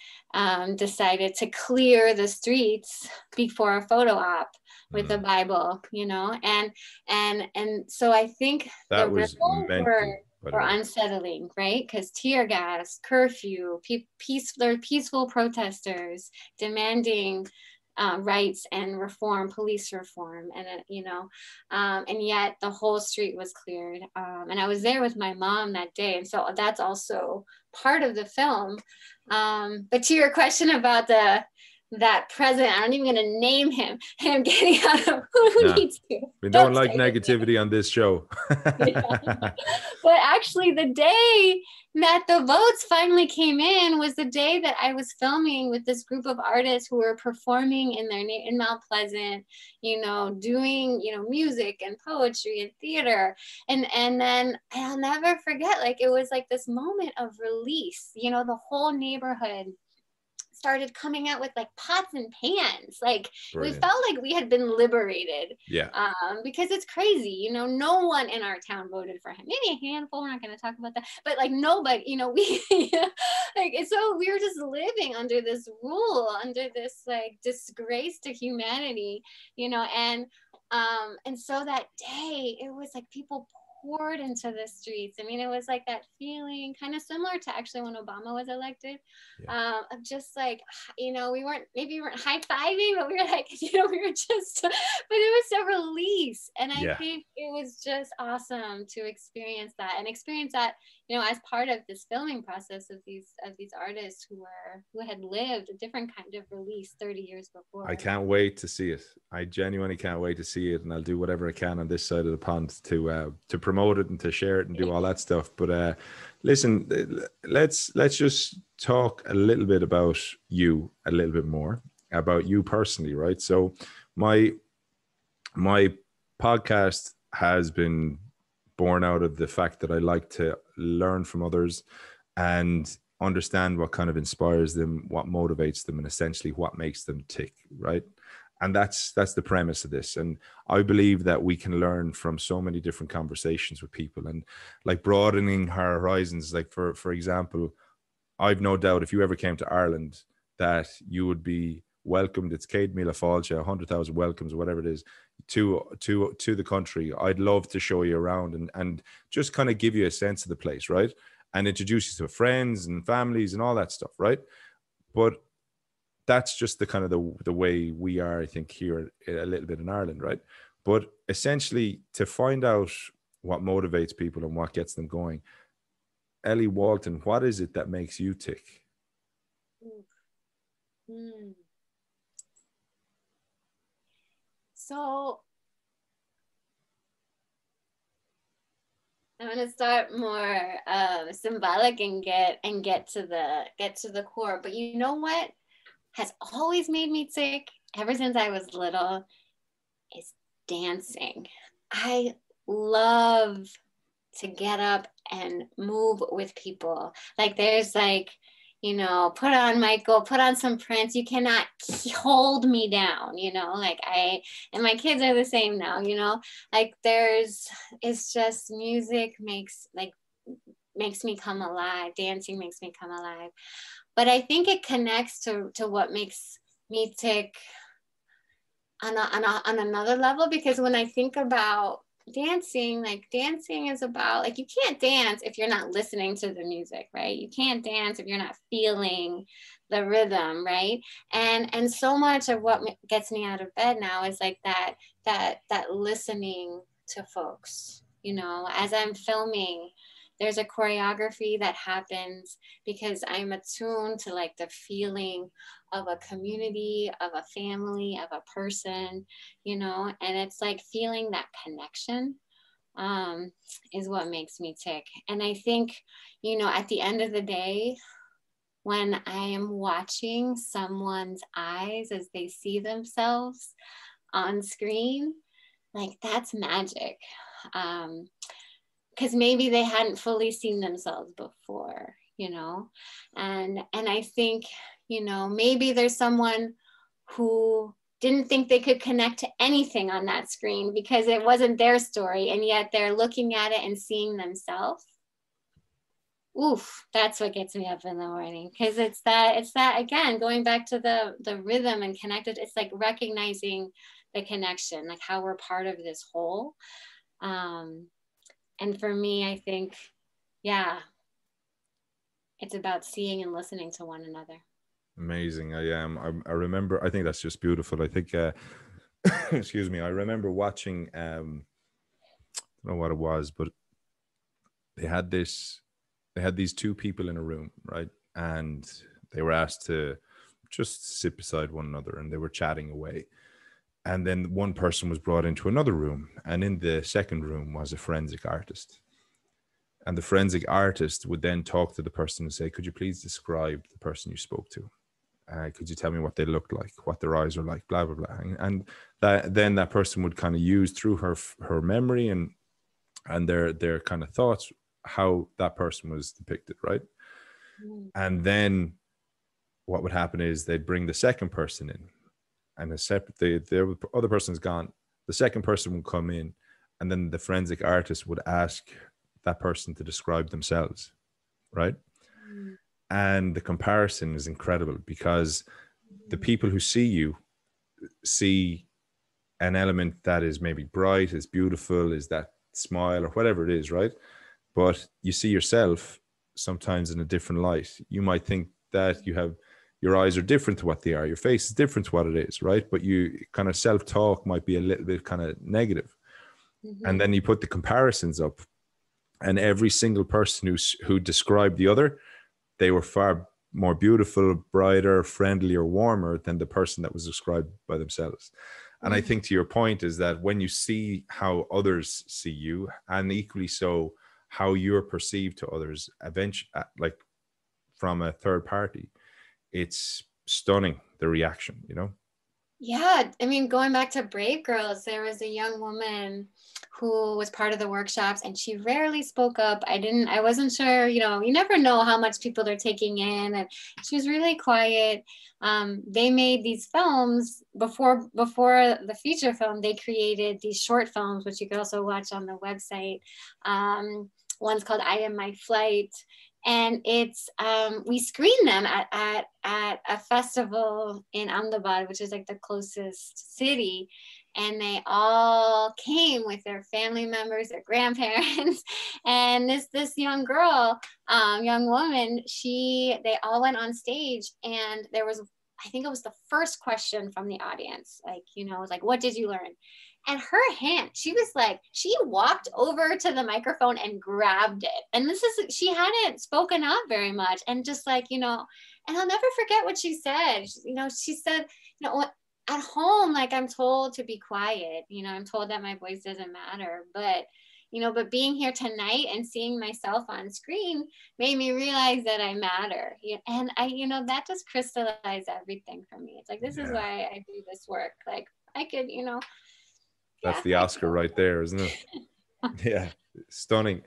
Speaker 2: decided to clear the streets before a photo op with the Bible, you know, and so I think
Speaker 1: That
Speaker 2: the
Speaker 1: was
Speaker 2: ripples
Speaker 1: mental, by the
Speaker 2: were
Speaker 1: way.
Speaker 2: unsettling, right? Because tear gas, curfew, peaceful protesters demanding rights and reform, police reform, and you know, and yet the whole street was cleared. And I was there with my mom that day, and so that's also part of the film. But to your question about that president, I'm not even going to name him getting out of who needs to.
Speaker 1: We don't like
Speaker 2: say
Speaker 1: negativity on this show.
Speaker 2: Yeah. But actually, the day that the votes finally came in was the day that I was filming with this group of artists who were performing in Mount Pleasant, you know, doing, you know, music and poetry and theater. And then I'll never forget, like, it was like this moment of release, you know, the whole neighborhood started coming out with like pots and pans. Like,
Speaker 1: Brilliant.
Speaker 2: we felt like we had been liberated.
Speaker 1: Yeah.
Speaker 2: Because it's crazy, you know, no one in our town voted for him. Maybe a handful, we're not going to talk about that, but like nobody, you know, we like, so we were just living under this rule, under this like disgrace to humanity, you know, and so that day it was like people poured into the streets. I mean, it was like that feeling kind of similar to actually when Obama was elected, of just like, you know, we weren't high-fiving, but we were like, you know, we were just, but it was a release. And I think it was just awesome to experience that, you know, as part of this filming process of these artists who had lived a different kind of release 30 years before.
Speaker 1: I can't wait to see it. I genuinely can't wait to see it, and I'll do whatever I can on this side of the pond to promote it and to share it and do all that stuff. But listen, let's just talk a little bit about you, a little bit more about you personally, right? So my podcast has been born out of the fact that I like to learn from others and understand what kind of inspires them, what motivates them, and essentially what makes them tick, right? And that's the premise of this. And I believe that we can learn from so many different conversations with people and like broadening our horizons. Like for example, I've no doubt if you ever came to Ireland that you would be welcomed. It's Céad Míle Fáilte, 100,000 welcomes, or whatever it is, to the country. I'd love to show you around and just kind of give you a sense of the place, right? And introduce you to friends and families and all that stuff, right? But that's just the kind of the way we are, I think, here a little bit in Ireland, right? But essentially, to find out what motivates people and what gets them going, Ellie Walton, what is it that makes you tick?
Speaker 2: So I'm gonna start more symbolic and get to the core. But you know what has always made me tick ever since I was little is dancing. I love to get up and move with people. Like there's like, you know, put on Michael, put on some Prince. You cannot hold me down, you know, like and my kids are the same now, you know, like it's just music makes me come alive. Dancing makes me come alive. But I think it connects to what makes me tick on another level, because when I think about dancing, like dancing is about, like, you can't dance if you're not listening to the music, right? You can't dance if you're not feeling the rhythm, right? And so much of what gets me out of bed now is like that listening to folks, you know, as I'm filming. There's a choreography that happens because I'm attuned to like the feeling of a community, of a family, of a person, you know, and it's like feeling that connection is what makes me tick. And I think, you know, at the end of the day, when I am watching someone's eyes as they see themselves on screen, like that's magic. Because maybe they hadn't fully seen themselves before, you know, and I think, you know, maybe there's someone who didn't think they could connect to anything on that screen because it wasn't their story, and yet they're looking at it and seeing themselves. oof, that's what gets me up in the morning. Because it's that again, going back to the rhythm and connected, it's like recognizing the connection, like how we're part of this whole. And for me, I think, yeah, it's about seeing and listening to one another.
Speaker 1: Amazing. I remember, I think that's just beautiful. I think excuse me, I remember watching I don't know what it was, but they had these two people in a room, right? And they were asked to just sit beside one another, and they were chatting away. And then one person was brought into another room, and in the second room was a forensic artist. And the forensic artist would then talk to the person and say, could you please describe the person you spoke to? Could you tell me what they looked like, what their eyes are like, blah, blah, blah. And then that person would kind of use through her memory and their kind of thoughts, how that person was depicted, right? And then what would happen is they'd bring the second person in, and the other person's gone. The second person would come in, and then the forensic artist would ask that person to describe themselves, right? And the comparison is incredible, because the people who see you see an element that is maybe bright, is beautiful, is that smile or whatever it is, right? But you see yourself sometimes in a different light. You might think that your eyes are different to what they are, your face is different to what it is, right? But you kind of self-talk might be a little bit kind of negative. And then you put the comparisons up, and every single person who described the other, they were far more beautiful, brighter, friendlier, warmer than the person that was described by themselves. And I think to your point is that when you see how others see you, and equally so how you're perceived to others, eventually, like from a third party, it's stunning, the reaction, you know?
Speaker 2: Yeah, I mean, going back to Brave Girls, there was a young woman who was part of the workshops, and she rarely spoke up. I wasn't sure, you know, you never know how much people are taking in, and she was really quiet. They made these films before the feature film. They created these short films, which you could also watch on the website. One's called I Am My Flight. And it's we screened them at a festival in Ahmedabad, which is like the closest city, and they all came with their family members, their grandparents, and this young girl, young woman, they all went on stage, and there was, I think it was the first question from the audience, like, you know, it was like, what did you learn? And her hand, she walked over to the microphone and grabbed it. And she hadn't spoken up very much. And just like, you know, and I'll never forget what she said. You know, she said, you know, at home, like, I'm told to be quiet. You know, I'm told that my voice doesn't matter. But, you know, but being here tonight and seeing myself on screen made me realize that I matter. And you know, that just crystallized everything for me. It's like, this is why I do this work. Like, I could, you know,
Speaker 1: that's the Oscar right there, isn't it? Yeah, stunning.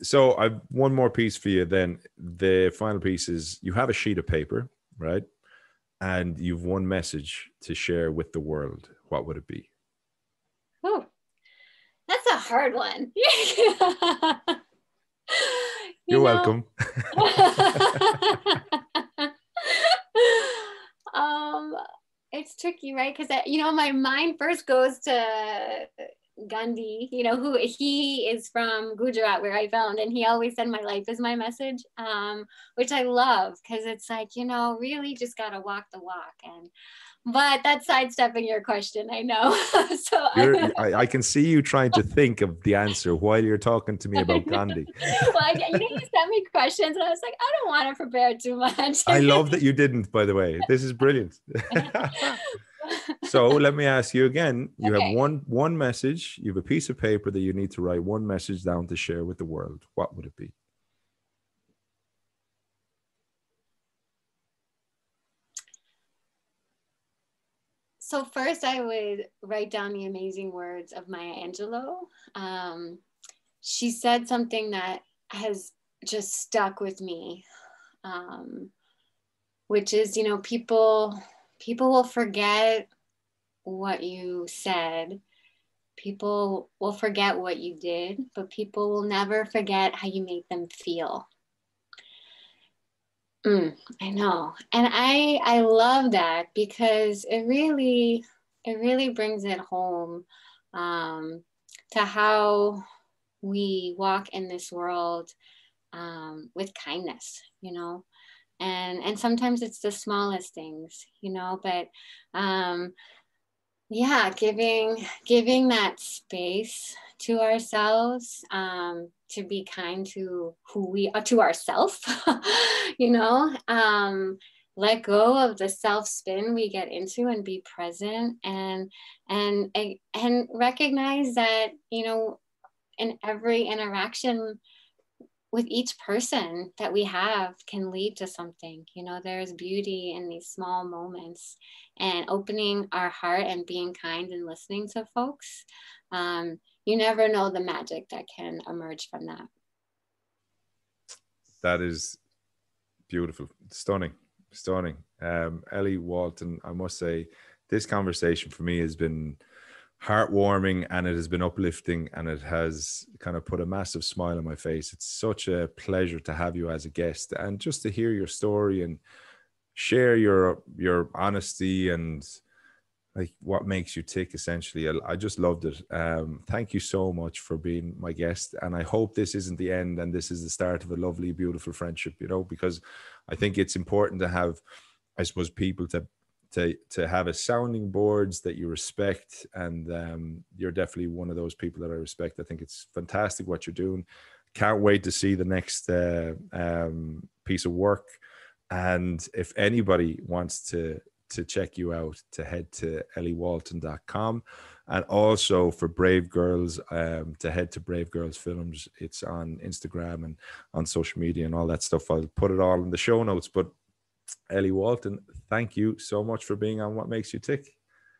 Speaker 1: So I've one more piece for you then. The final piece is, you have a sheet of paper, right? And you've one message to share with the world. What would it be?
Speaker 2: Oh, that's a hard one.
Speaker 1: You're welcome.
Speaker 2: It's tricky, right? Because, you know, my mind first goes to Gandhi, you know, who he is from Gujarat, where I found, and he always said, my life is my message, which I love, because it's like, you know, really just got to walk the walk. But that's sidestepping your question, I know. So
Speaker 1: I can see you trying to think of the answer while you're talking to me about Gandhi.
Speaker 2: Well, you know, you sent me questions, and I was like, I don't want to prepare too much.
Speaker 1: I love that you didn't, by the way. This is brilliant. So let me ask you again. You have one message. You have a piece of paper that you need to write one message down to share with the world. What would it be?
Speaker 2: So first, I would write down the amazing words of Maya Angelou. She said something that has just stuck with me, which is, you know, people will forget what you said. People will forget what you did, but people will never forget how you made them feel. I know. And I love that because it really brings it home to how we walk in this world with kindness, you know. And sometimes it's the smallest things, you know, but yeah, giving that space to ourselves, to be kind to who we are, to ourselves, you know, let go of the self spin we get into and be present, and recognize that, you know, in every interaction with each person that we have can lead to something. You know, there's beauty in these small moments, and opening our heart and being kind and listening to folks. You never know the magic that can emerge from that.
Speaker 1: That is beautiful, stunning, stunning. Ellie Walton, I must say, this conversation for me has been heartwarming, and it has been uplifting, and it has kind of put a massive smile on my face. It's such a pleasure to have you as a guest, and just to hear your story and share your honesty and like what makes you tick, essentially. I just loved it. Thank you so much for being my guest, and I hope this isn't the end and this is the start of a lovely, beautiful friendship, you know, because I think it's important to have, I suppose, people to have a sounding boards that you respect, and you're definitely one of those people that I respect. I think it's fantastic what you're doing. Can't wait to see the next piece of work. And if anybody wants to check you out, to head to elliewalton.com, and also for Brave Girls, to head to Brave Girls Films. It's on Instagram and on social media and all that stuff. I'll put it all in the show notes. But Ellie Walton, thank you so much for being on What Makes You Tick.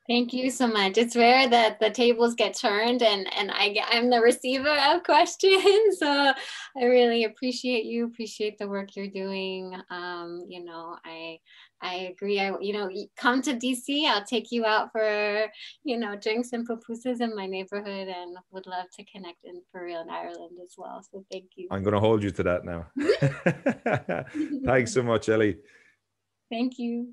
Speaker 2: Thank you so much. It's rare that the tables get turned and I'm the receiver of questions. So I really appreciate you, appreciate the work you're doing. You know, I agree. You know, come to DC. I'll take you out for, you know, drinks and pupusas in my neighborhood, and would love to connect for real in Ireland as well. So thank you.
Speaker 1: I'm going to hold you to that now. Thanks so much, Ellie.
Speaker 2: Thank you.